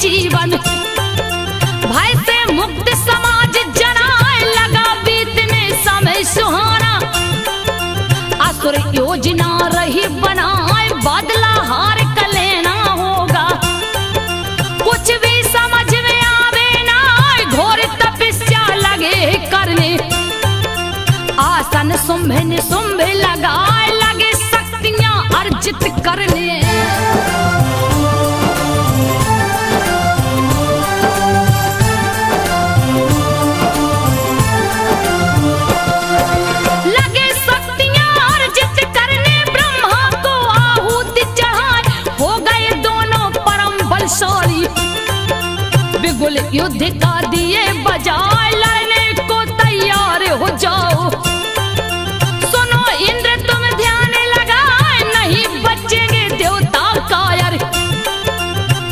जीवन भय से मुक्त समाज जनाए लगा बीतने समय सुहाना। असुर योजना रही बनाए बदला हार का लेना होगा। कुछ भी समझ में आवे ना घोर तपस्या लगे करने। आसन सुंभे निसुंभे लगाए लगे शक्तियां अर्जित करने। बिगुल युद्ध का दिए बजाए लड़ने को तैयार हो जाओ। सुनो इंद्र तुम ध्यान लगाए नहीं बचेंगे देवता कायर।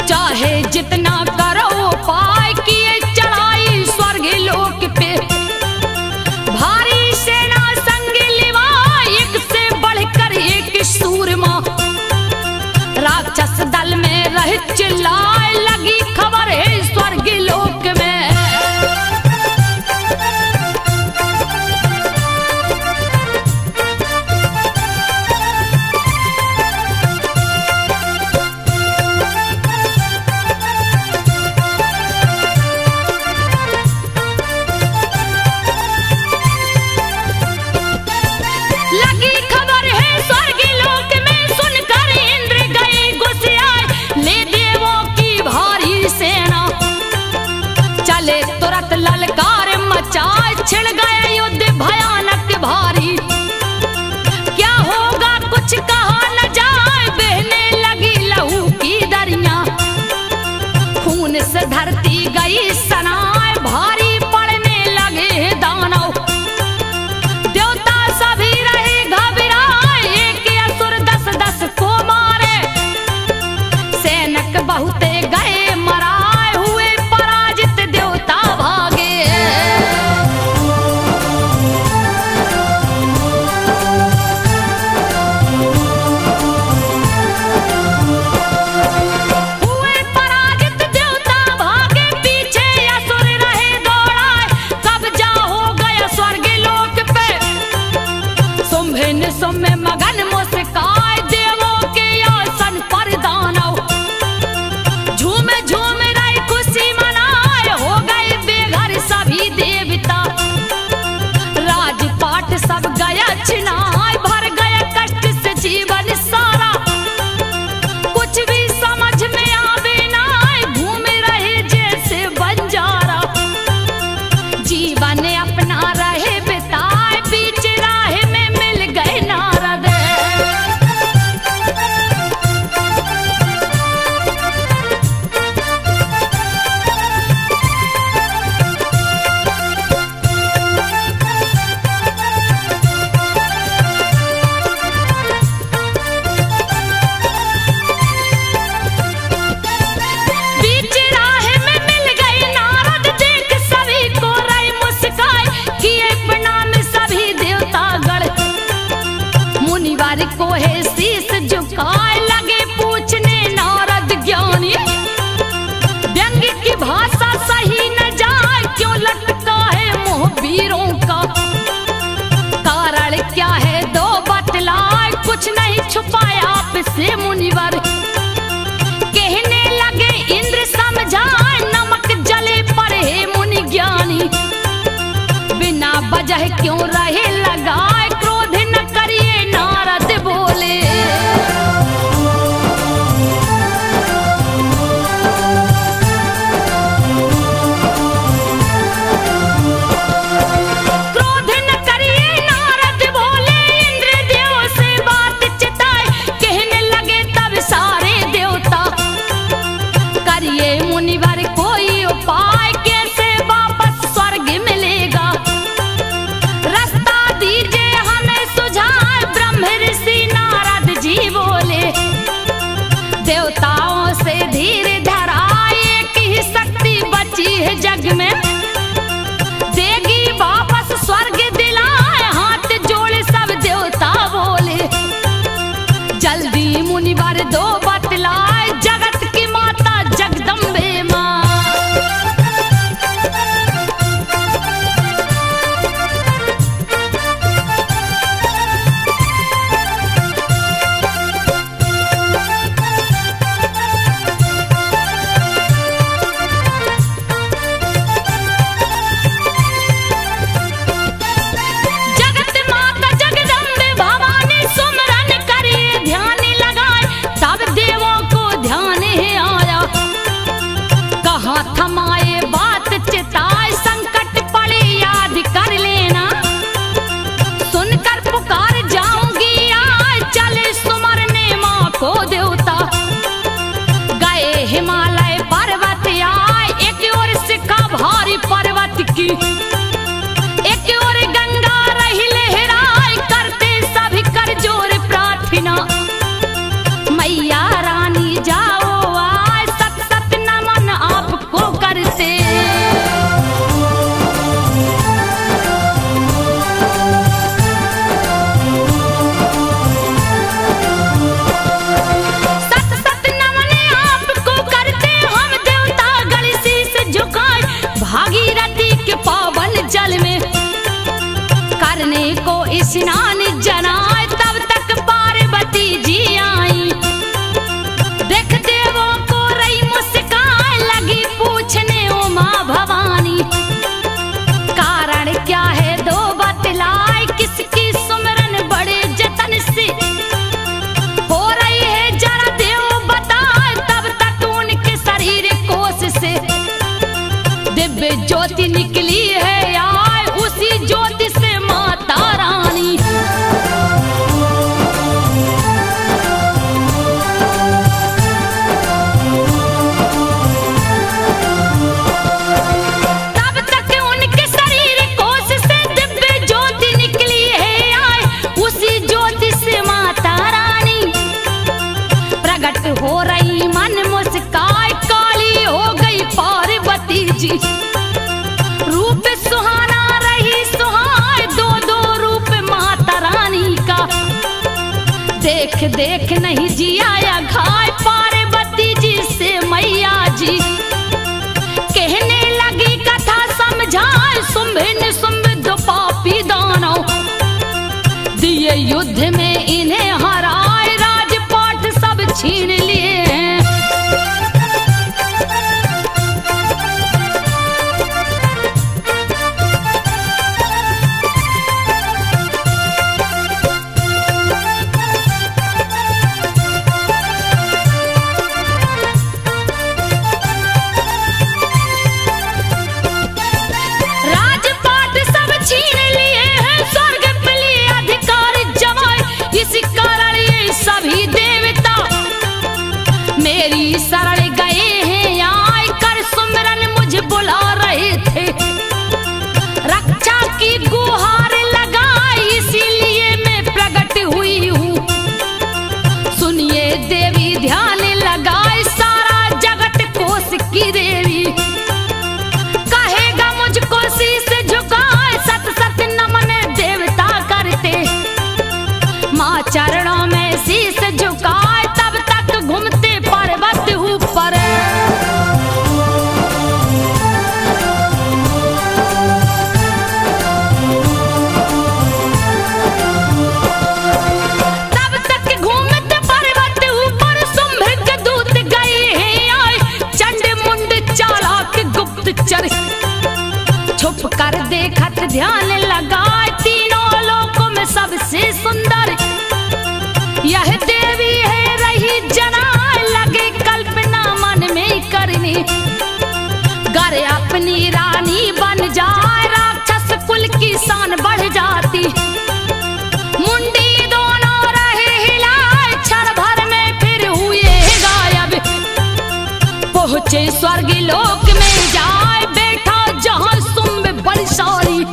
चाहे जितना करो पाए किए चढ़ाई स्वर्ग लोक पे। भारी सेना संग लिवा एक से बढ़कर एक सूरमा। राक्षस दल में रह चिल्लाए लगी खबर है स्वर्ग लोक में। लगी खबर है स्वर्ग लोक में सुनकर इंद्र गए गुस्साए ले देवों की भारी सेना। पर। कहने लगे इंद्र समझाए नमक जले पर हे मुनि ज्ञानी, बिना वजह क्यों रहे लगाए, क्रोध न करिए नारद बोले। क्रोध न करिए नारद बोले, इंद्र देव से बात चिताए, कहने लगे तब सारे देवता, करिए मुनिवर कोई उपाय, कैसे वापस स्वर्ग मिलेगा, रास्ता दीजिए हमें सुझाए। ब्रह्म ऋषि नारद जी बोले, देवताओं से धीर धराए, एक ही शक्ति बची है जग में, देगी वापस स्वर्ग दिलाए। हाथ जोड़े सब देवता बोले, जल्दी मुनिवर दो बतलाए, जगत की माता जगदम्बे माँ। जगत माता जगदम्बे भवानी सुमरन करिए, ध्यान लगाए, तब देवों को ध्यान है आया, कहाँ थमाए बात चिताए, संकट पड़े याद कर लेना, सुनकर पुकार जाऊंगी आए, चले सुमरने माँ को देवता। गए हिमालय पर्वत आए, एक ओर शिखा भारी पर्वत की, एक ओर गंगा रही लहराए, करते सभी कर जोर प्रार्थना, मैया रानी जाओ आए, सत सत नमन आपको करते। सत सत नमन आपको करते, हम देवता गण शीस झुकाए, भागीरथी के पावन जल में करने को स्नान जनाए, तब तक पार्वती जी आई, देख देवों को रही मुस्काए, लगी पूछने उमा भवानी, कारण क्या है दो बतलाए, किसकी सुमरन बड़े जतन से हो रही है, जरा देव बताए। तब तक उनके शरीर कोश से दिव्य ज्योति निकली है आए, उसी ज्योति से माता रानी। तब तक उनके शरीर कोश से दिव्य ज्योति निकली है आए, उसी ज्योति से माता रानी प्रकट हो रही, मन मुस्काए, काली हो गई पार्वती जी, रूप सुहाना रही सुहाए, दो दो रूप माता रानी का, देख देख नहीं जिया घाय, पार्वती जी से मैया जी कहने लगी कथा समझाए, शुंभ शुंभ दो पापी दानव, दिए युद्ध में इन्हें हराए, राजपाट सब छीन लिए हैं। राजपाट सब छीन लिए हैं, स्वर्ग पे लिए अधिकार जमाए, इसी कारण ये सभी देवता मेरी शरण गए हैं आए, कर सुमरन मुझे बुला रहे थे, रक्षा की गुहार लगाई, इसीलिए मैं प्रकट हुई हूँ, सुनिए देवी ध्यान लगाए, सारा जगत कोष की देवी, कहेगा मुझको शीस झुकाए, सत सत नमन देवता करते, माँ चरणों में शीस झुकाए, तब तक घूमते पर्वत ऊपर। ध्यान लगाए, तीनों लोकों में सबसे सुंदर यह देवी है रही जना, लगे कल्पना मन में करनी, गर अपनी रानी बन जाए, राक्षस कुल की शान बढ़ जाती, मुंडी दोनों रहे हिलाए, क्षण भर में फिर हुए गायब, पहुंचे स्वर्ग लोक में जाए, बैठा जहां सुम्ब बलशाली,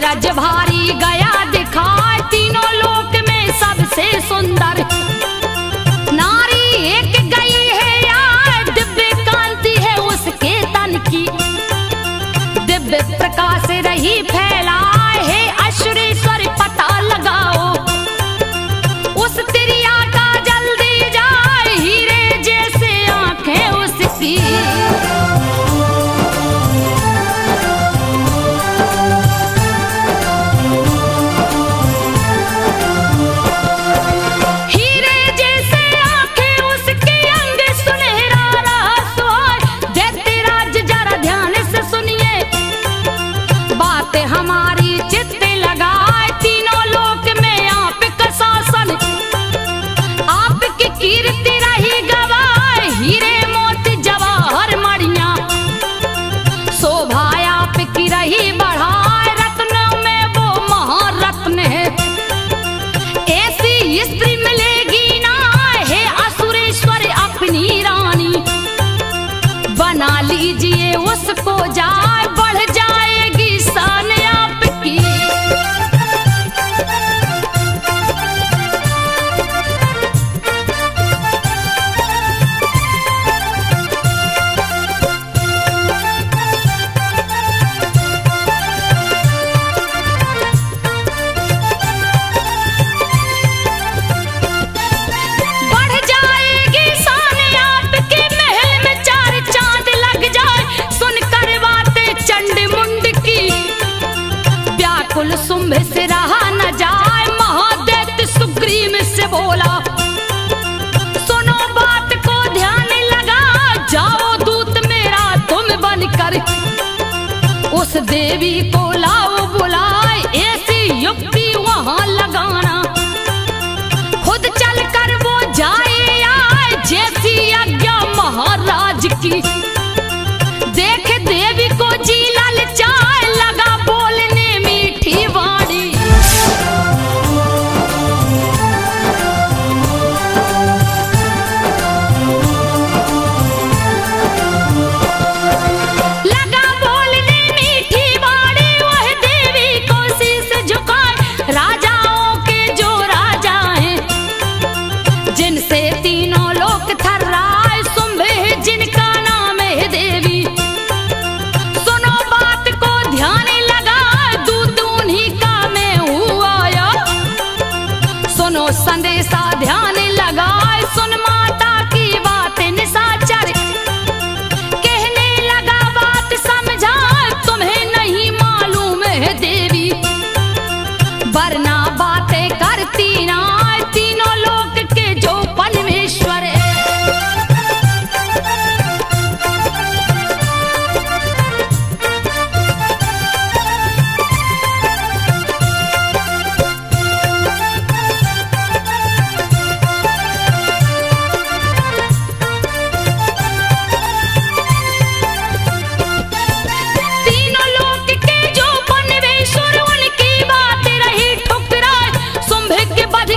रज भारी गया दिखाए, तीनों लोक में सबसे सुंदर नारी एक गई है यार, दिव्य कांति है उसके तन की, दिव्य प्रकाश रही फैलाए है, अश्वरेश्वर पता लगाओ उस तिरिया का जल्दी जाए, हीरे जैसे आंखें उसकी, हमारी चित्त लगाए, तीनों लोक में आपका शासन, आपकी कीर्ति रही गवाए, हीरे मोती जवाहर मणियां, शोभा आपकी रही बढ़ाए, रत्नों में वो महारत्न है, ऐसी स्त्री मिलेगी ना है, असुरेश्वर अपनी रानी, बना लीजिए उसको जाए, बढ़ जाएगी शान आपकी, बढ़ जाएगी शान आपके, महल में चार चांद लग जाए, सुनकर बातें चंड मुंड की, व्याकुल शुंभ से रहा न जाए, महादैत्य सुग्रीव से बोला, सुनो बात को ध्यान लगा, जाओ दूत मेरा तुम बनकर, उस देवी को लाओ बुलाए, ऐसी युक्ति वहां लगाना, खुद चलकर वो जाए आए, जैसी आज्ञा महाराज की, देख देवी को जी ललचाए, लगा बोलने मीठी वाणी, लगा बोलने मीठी वाणी, वह देवी को शीश झुकाए, राजाओं के जो राजा हैं, जिनसे तीनों लोक थर्राए, शुंभ है जिनका नाम है देवी, सुनो बात को ध्यान लगा, दूत उन्हीं का मैं हूँ आया, सुनो संदेशा ध्यान लगाए, सुन माता की बात निशाचर, कहने लगा बात समझा, तुम्हें नहीं मालूम है देवी, वरना बातें करती ना, तीनों लोक के जो परमेश्वर है, तीनों लोक के जो परमेश्वर, उनकी बात रही ठुकराए, शुंभ के बध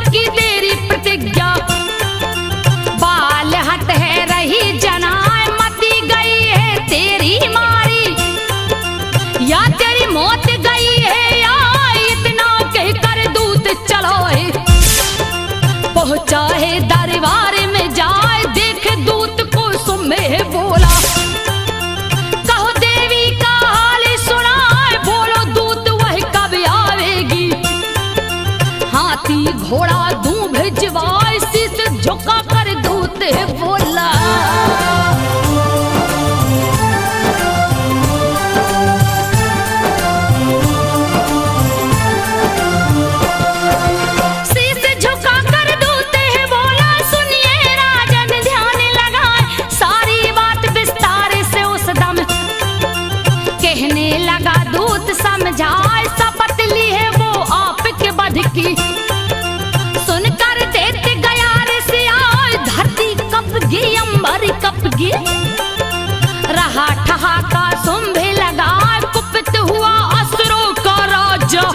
हाथी घोड़ा दूं भिजवाए, शीश झुका कर दूत बोला। शीश झुका कर दूत बोला, सुनिए राजन ध्यान लगाए, सारी बात विस्तार से उस दम कहने लगा दूत समझाए, शपथ ली है वो आपके वध की, सुनकर देते गया ऋषियाय, धरती कपगी अंबर कपगी, रहा ठहाका सुंभे लगा, कुपित हुआ असुरों का राजा,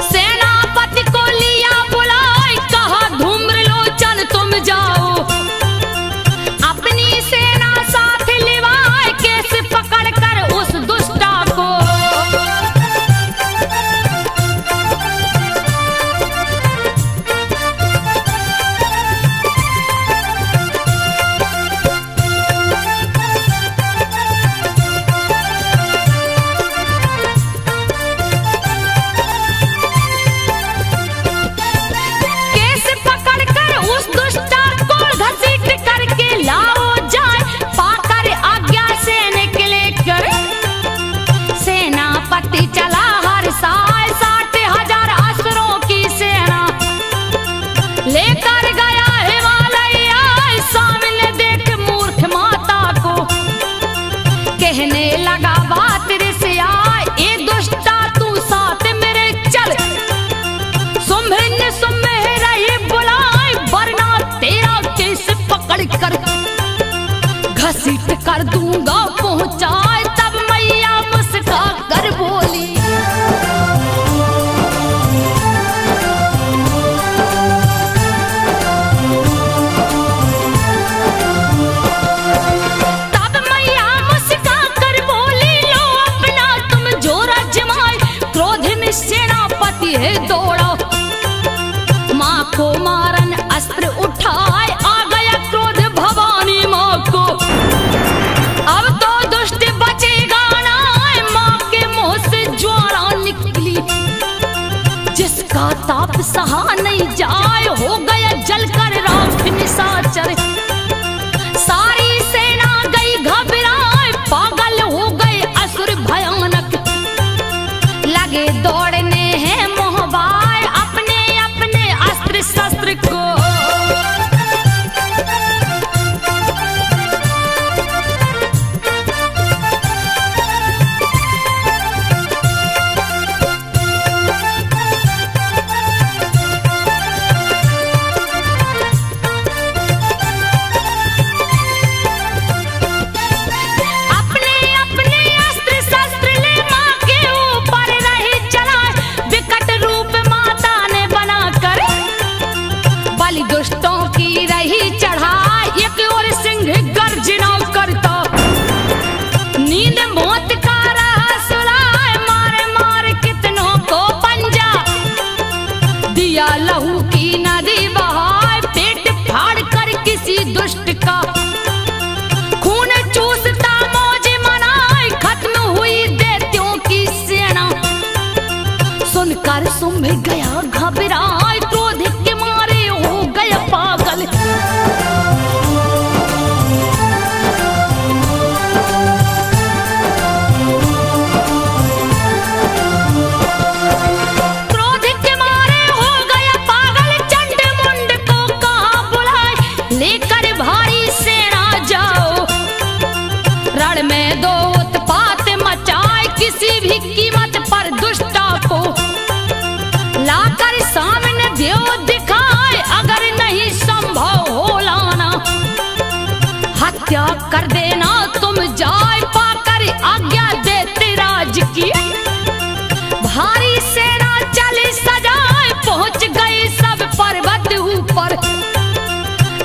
सेनापति को लिया बुलाए, कहा धूम्रलोचन तुम जाओ, अपनी सेना साथ लिवाए, कैसे पकड़ कर उस दुष्टा को। कैसे पकड़ कर उस दुष्टा को घसीट करके लाओ जाए, पाकर आज्ञा से निकले कर सेनापति चला हर साय, 60,000 असुरों की सेना लेकर गया हिमालय, सामने देख मूर्ख माता को कहने लगा बात ऋषियाय, ए दुष्टा तू साथ मेरे चल, सुम्हे ने सुम्हे रही बुलाए, वरना तेरा केस पकड़ कर घसीट कर दूंगा पहुंचाए, तब मैया मुस्का कर बोली। तब मैया मुस्का कर बोली, लो अपना तुम जोर आजमाए, क्रोध में सेनापति है दौड़ा, माँ को मारन अस्त्र उठाए, आ गया क्रोध भवानी माँ को, अब तो दुष्ट बचेगा ना, माँ के मुंह से ज्वाला निकली, जिसका ताप सहा नहीं जाए, हो गया जलकर राख निशाचर, सारी सेना गई घबराए, पागल हो गए असुर भयानक, लगे दौड़ने हैं मोहबाय, अपने अपने अस्त्र शस्त्र को। अपने अपने अस्त्र शस्त्र ले माँ के ऊपर रही चलाए, विकट रूप माता ने बनाकर बलि दुष्टों की रही चढ़ाई, एक और सिंह गर्जना करता, नींद मौत का रहा सुलाए, मार मार कितनों को पंजा, दिया लहू की नदी बहाए, पेट फाड़ कर किसी दुष्ट का, खून चूसता मौज मनाए, खत्म हुई दैत्यों की सेना, सुनकर सुम्भ गया घबराए, क्रोध के मारे हो गया पागल, क्रोध के मारे हो गया पागल, चंड मुंड को कहा बुलाए, लेकर भारी सेना जाओ, रण में दो उत्पात मचाए, किसी भी कीमत पर दुष्टा को लाकर सामने देव दिखाए, अगर नहीं संभव हो लाना, हत्या कर देना तुम जाए, पाकर आज्ञा देते राज की, भारी सेना चली सजाए, पहुंच गई सब पर्वत ऊपर,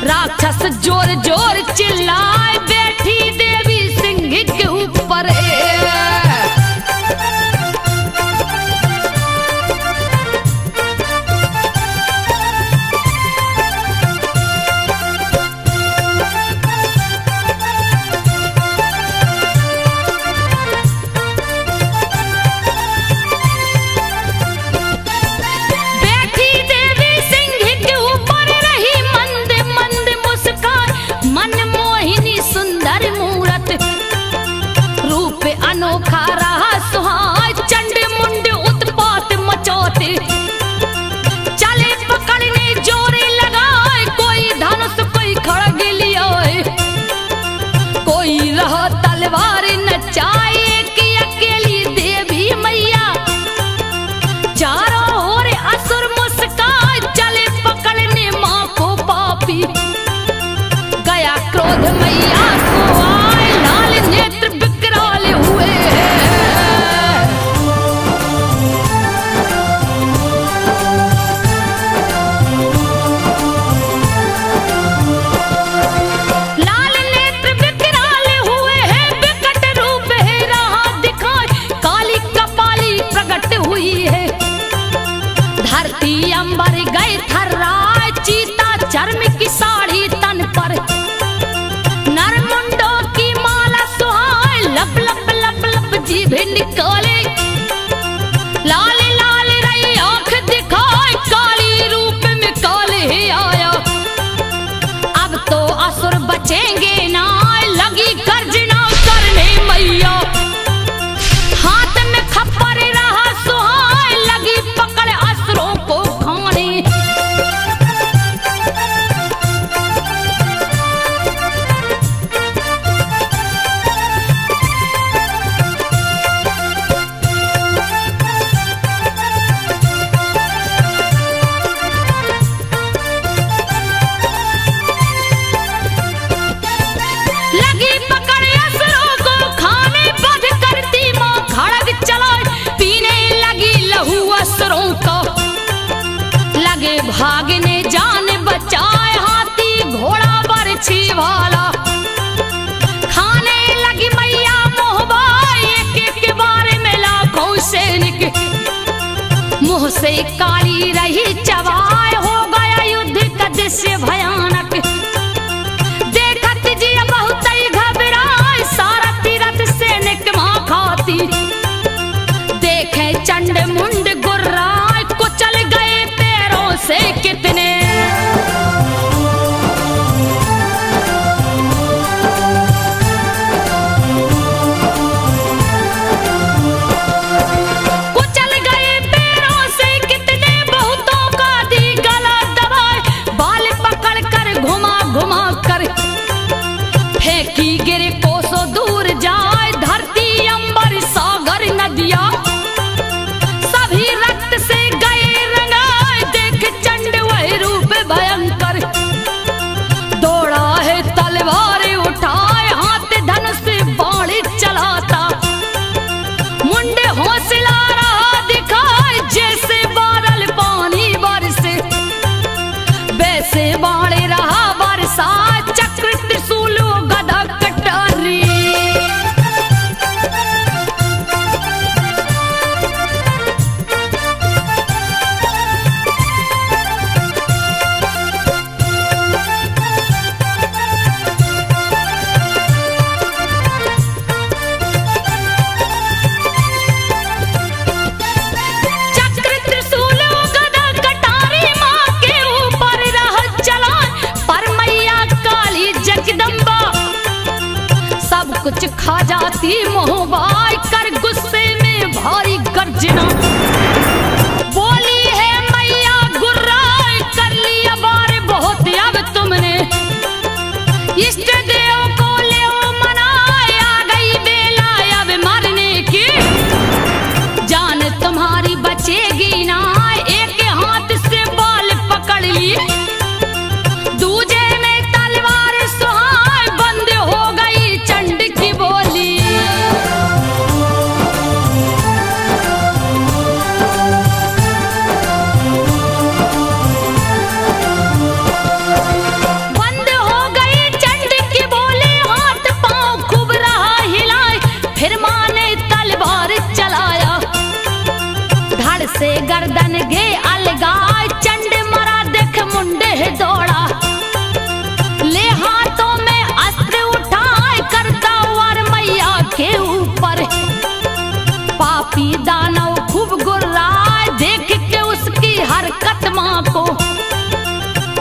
राक्षस जोर जोर चिल्लाए, बैठी देवी सिंह के ऊपर। बैठी धरती अंबर गए थर्राए, चीता चर्म की साड़ी तन पर, नरमुंडों की माला सुहाए, लप लप लप लप जीभ निकाले, लाल लाल रही आंख दिखाए, काली रूप में काले ही आया। अब तो असुर बचेंगे ना, लगी गर्जना करने मैया, हाथ में खप्पर रहा सुहाए, लगी पकड़ असुरों को खाने। लगी पकड़ असुरों को खाने, बध करती मां खड़ग चलाए, पीने लगी लहू असुरों का, लगे भागने जान बचाए, हाथी घोड़ा बरछी वाला, खाने लगी मैया मोहबाई, एक एक बार में लाखों सैनिक, मुंह से काली रही चबाए, हो गया युद्ध का दृश्य भयानक। देखत जी बहुत ही घबराए, सारा तीरथ सैनिक मां खाती, देखे चंड मुंड गुर्राए, कुचल गए पैरों से कितने। कुचल गए पैरों से कितने, बहुतों का दी गला दबाए, बाल पकड़ कर घुमा घुमा कर, फेंकी गिरे कोसों दूर जाए, धरती अंबर सागर नदिया, सभी रक्त से गए रंगाए, देख चंड वही रूप भयंकर, दौड़ा है तलवार उठाए, हाथ धनुष बाण चलाता, मुंडे हौसला रहा दिखाए, जैसे बादल पानी बरसे, वैसे बाण रहा बरसा, चक्र त्रिशूल गदा कटारी। चक्र त्रिशूल गदा कटारी, मां के ऊपर रह चला, पर मैया काली जगदम्बा सब कुछ खा जाती, मोहबाई कर गुस्से में भारी गर्जना, बोली है मैया गुर्राए, कर लिया बार बहुत अब तुमने, इष्ट देव को ले मनाए, आ गई बेला अब मरने की, जान तुम्हारी बचेगी ना, एक हाथ से बाल पकड़ ली, दूजे में तलवार सुहाए, बंद हो गई चंड की बोली। बंद हो गई चंड की बोली, हाथ पांव खूब रहा हिलाए, फिर मां ने तलवार चलाया, धड़ से गर्दन गे अलगाए, चंड मरा देख मुंडे दौड़ा, ले हाथों में अस्त्र उठाए, करता वार मैया के ऊपर, पापी दानव खूब गुर्राए, देख के उसकी हरकत मां को,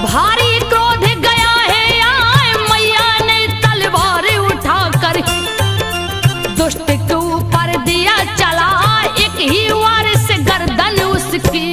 भारी क्रोध गया है आए, मैया ने तलवार उठाकर, दुष्ट के ऊपर दिया चला, एक ही वार से गर्दन उसकी।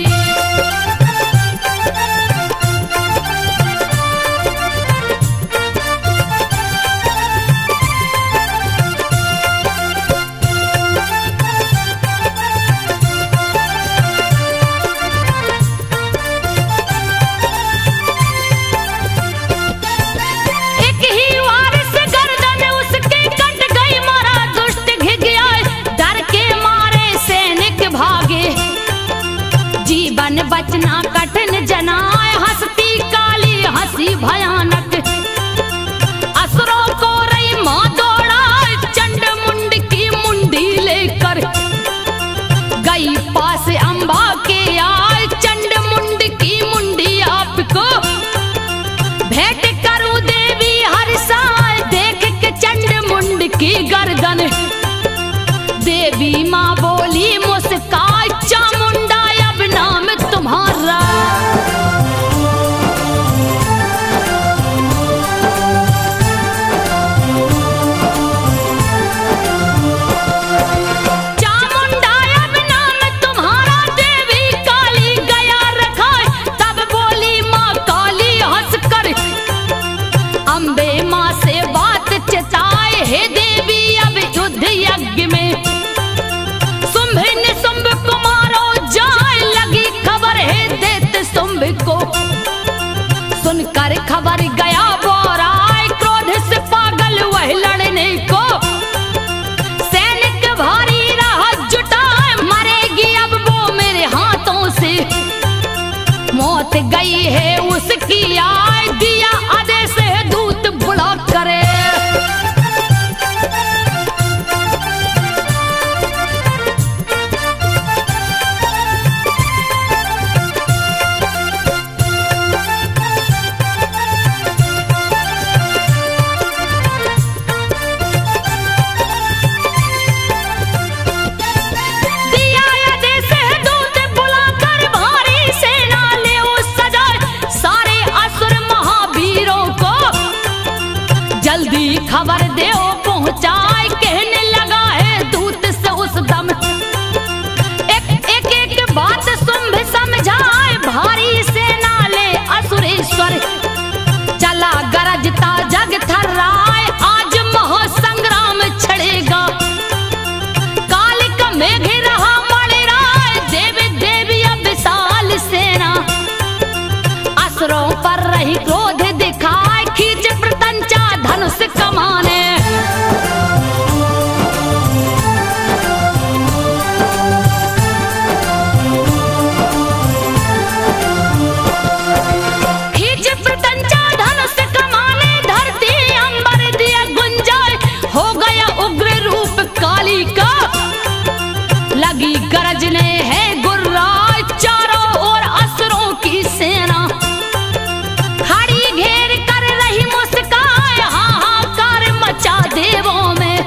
बचना कठिन जनाए, हंसती काली हंसी भयानक, असुरों को रही मां दौड़ाए, चंड मुंड की मुंडी लेकर गई पास अंबा के आए, चंड मुंड मौत गई है उसकी आय, दिया आदेश है दूत बुला करे। खबर दे पहुंचाए, कहने लगा है दूत से उस दम, एक बात सुन समझाए, भारी सेना ले असुरेश्वर, चला गरजता जग थर्राए, आज महासंग्राम छड़ेगा, कालिक मेघ रहा मणिराय, देवी देवी विशाल सेना, असुरों पर रही क्रोध दिखाए, खींच प्रतंचा धनुष कमाने। खींच प्रतंचा धनुष कमाने, धरती अंबर दिया गुंजाए, हो गया उग्र रूप काली का, लगी गरजने है गुर्राए, चारों ओर असुरों की सेना, खड़ी घेर कर रही मुस्काए, हाहाकार मचा देवों में,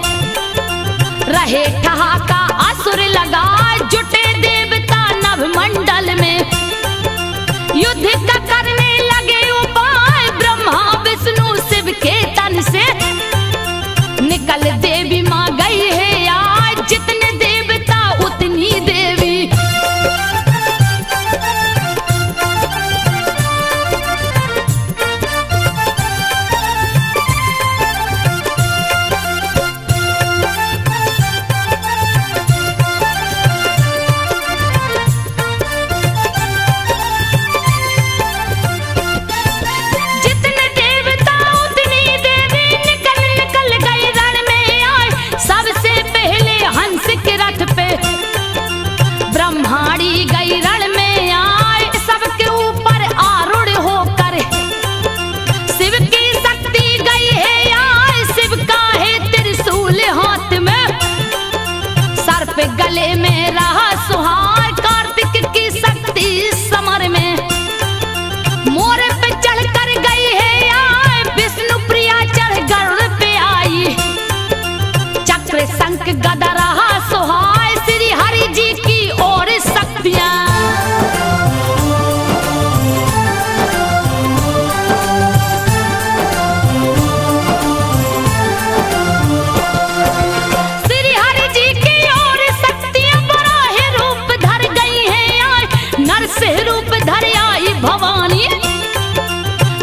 रहे ठहाका असुर लगाए, जुटे देवता नभ मंडल में, युद्ध का करने लगे उपाय, ब्रह्मा विष्णु शिव के तन से, निकल देवी मां गई है आज, जितने देवता उतनी देवी। ब्रह्माणी गई रण में आए, सबके ऊपर आरूढ़ होकर, शिव की शक्ति गई है आए, शिव का है त्रिशूल हाथ में, सर्प गले में रहा सुहार, कार्तिक की शक्ति समर में, मोर पे चढ़ कर गई है आए, विष्णु प्रिया चढ़ गरुड़ पे आई, चक्र शंख गदा रहा सुहाय, श्री हरि जी की और शक्तियां। श्री हरि जी की और शक्तियां बराह रूप धर गई हैं आए, नर से रूप धर आई भवानी,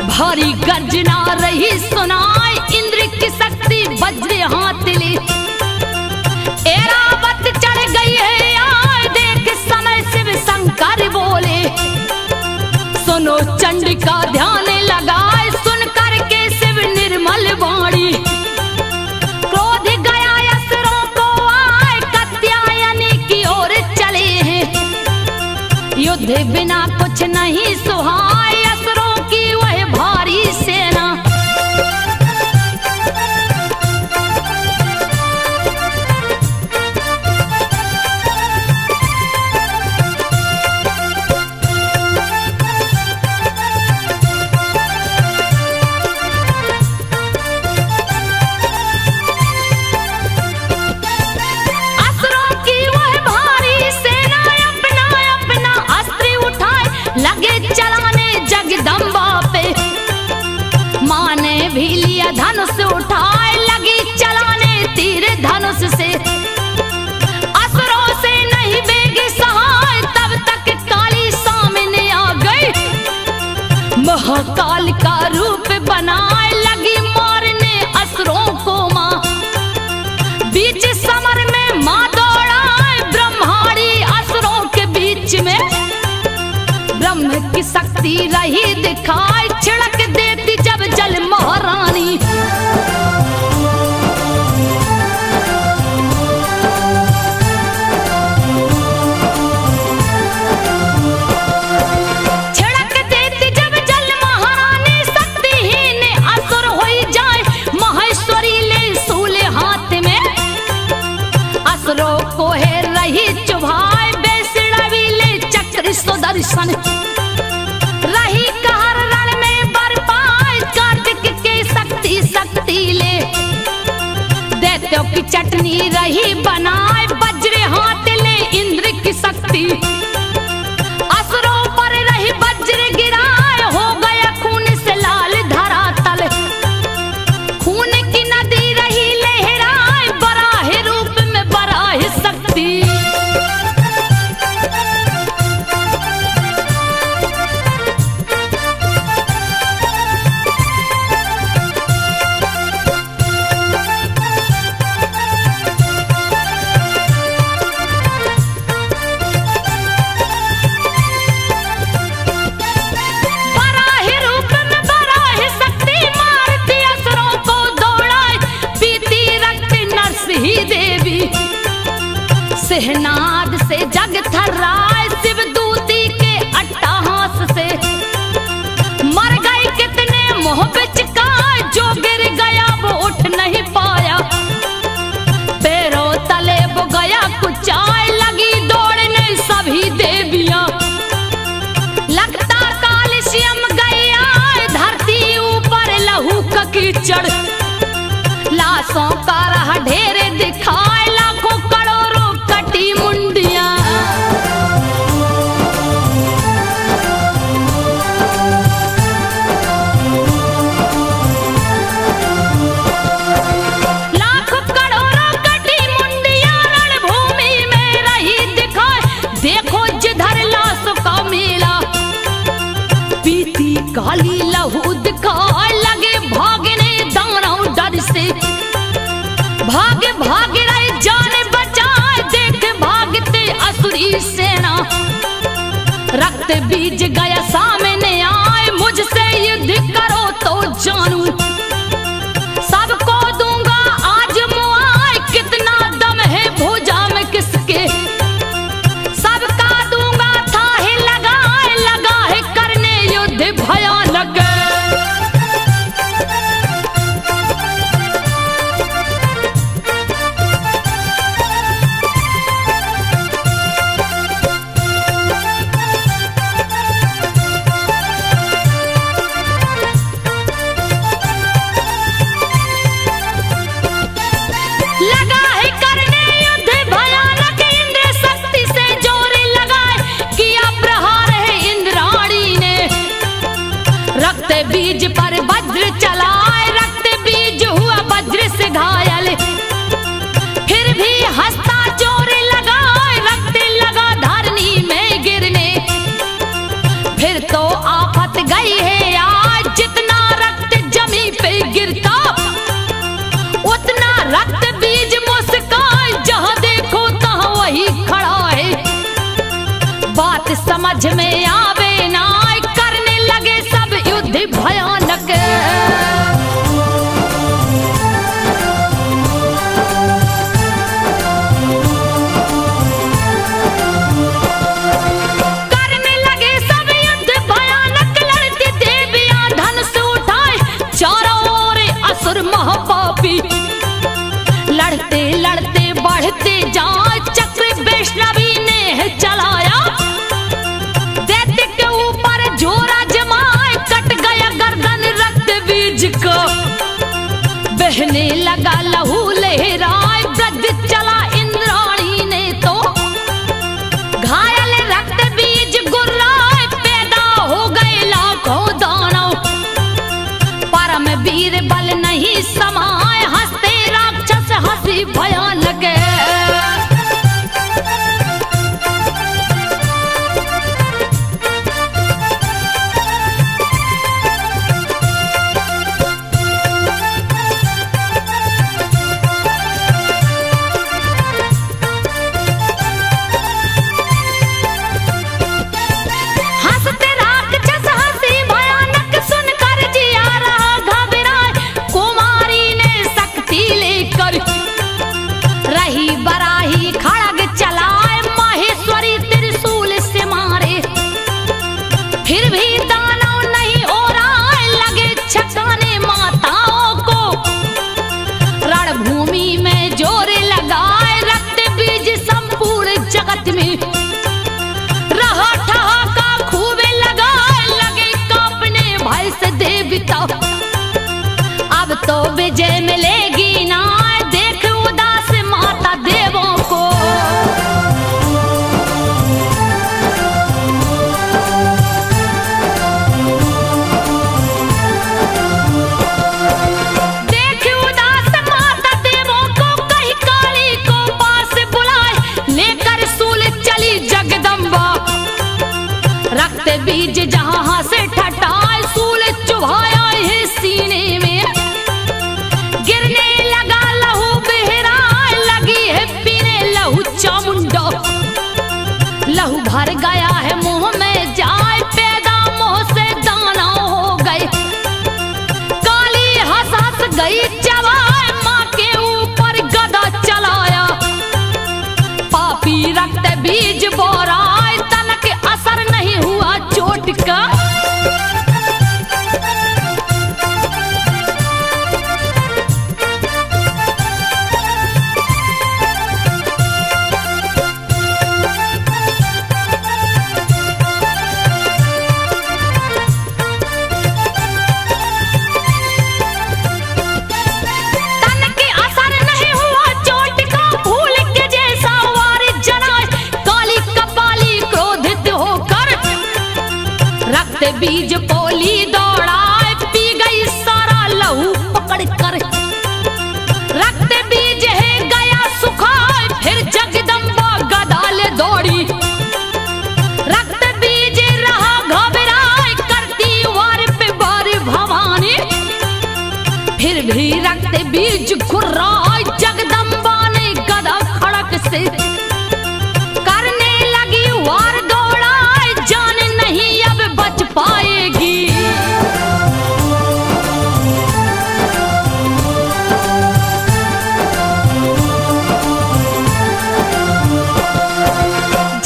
भारी गर्जना रही सुनाई, इंद्र की शक्ति वज्र हाथ ली, ऐरावत चढ़ गई है आए, देख समय शिव शंकर बोले, सुनो चंडिका ध्यान लगाए, सुन करके शिव निर्मल वाणी, क्रोध गया असुरों को आए, कात्यायनी की ओर चले हैं, युद्ध बिना कुछ नहीं सुहाए, असुरों की वह भारी सेना, धनुष उठाए, लगी चलाने तीर धनुष से, असुरों से नहीं बेग सहाय, तब तक काली सामने आ गई, महाकाल का रूप बनाए, लगी मारने असुरों को मां, बीच समर में मां दौड़ाए, ब्रह्माणी असुरों के बीच में, ब्रह्म की शक्ति रही दिखाई, छिड़क देती जब जल महारानी, छिड़क दर्शन। रही कहर रण में बरपाए कार्तिक के शक्ति शक्ति ले, दैत्यों की चटनी रही बनाए वज्र हाथ ले इंद्र की शक्ति। असुरों पर रही वज्र गिराए हो गया खून से लाल धरातल, खून की नदी रही लहराए बराह रूप में बराह शक्ति। सिहनाद से जग थर्राए शिवदूती के अट्टहास से, मर गए कितने मोह बिचकाए जो गिर गया वो उठ नहीं पाया, पैरों तले वो गया कुचाए लगी दौड़ने सभी देवियां। लगता कालश्यम गया धरती ऊपर लहू का कीचड़, लाशों का रहा ढेर दिखाए लाखों करोड़ों कटी मुंडियां। लाखों करोड़ों कटी मुंडियां रणभूमि में रही दिखाए, देखो जिधर लाशों का मेला, पीती काली लहू दिखाए लगे भागने दानव डर से। भाग भाग रहे जाने बचाए देख भागते असुरी सेना, रक्त बीज गया सामने आए मुझसे युद्ध करो तो जानू, सबको दूंगा आज मुआए कितना दम है भुजा में किसके, सबका दूंगा थाहे लगाए लगा है करने युद्ध भयानक। बीज पर वज्र चलाए रक्त बीज हुआ वज्र से घायल, फिर भी हंसता जोर लगाए रक्त लगा धरनी में गिरने। फिर तो आफत गई है आज जितना रक्त जमी पे गिरता, उतना रक्त बीज मुस्काए जहां देखो तहां वही खड़ा है। बात समझ में आवे ना करने लगे सब युद्ध भयानक। करने लगे सब युद्ध भयानक, लड़ती देवियां धनुष उठाए चारों ओर असुर महापापी, लड़ते लड़ते बढ़ते जाए चक्र वैष्णवी ने चलाया, दैत्य के ऊपर जोरा जमाए कट गया गर्दन रक्त बीज को, बहने लगा लहू लहराए वृद्ध चला इंद्राणी ने तो, घायल रक्त बीज गुर्राए पैदा हो गए लाखों दानव, परम वीर बल नहीं समाए हंसते राक्षस हंसी भयानक। रही रक्त बीज जहां से ठटाए सूल चुभाया है सीने में, गिरने लगा लहू बहरा लगी है पीने लहू चामुंडा, लहू भर गया है मुंह में जाए पैदा मुंह से दाना हो गए, काली हंस हंस गई चबाए माँ के ऊपर गदा चलाया, पापी रक्त बीज बोराए तन के असर नहीं हुआ चोट का। बीज पोली दौड़ाए पी गई सारा लहू पकड़ कर, रक्त बीज है गया सुखाए फिर जगदम्बा गदाले दौड़ी, रक्त बीज रहा घबराए करती वार पे वार भवानी, फिर भी रक्त बीज खुर्राए जगदम्बा ने गदा खड़क से करने लगी वार दौड़ाए, जान नहीं अब बच पाएगी।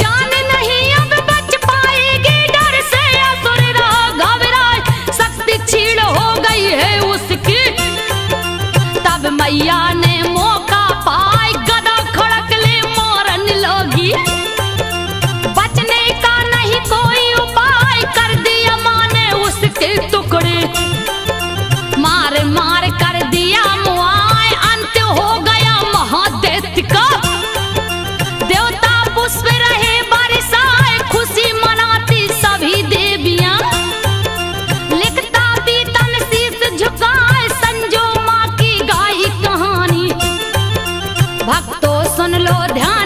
जान नहीं अब बच पाएगी, डर से असुर रहा घबराए, शक्ति छीड़ हो गई है उसकी, तब मैया ने मौका पाए गदा खड़क ले मारन लगी, बचने का नहीं कोई उपाय कर दिया माँ ने उसके टुकड़े, मार मार कर दिया मुआए अंत हो गया महादैत्य का, देवता पुष्प रहे बरसाए खुशी मनाती सभी देवियां, लिखता पीतन शीश झुकाए संजो माँ की गाई कहानी, भक्तों सुन लो ध्यान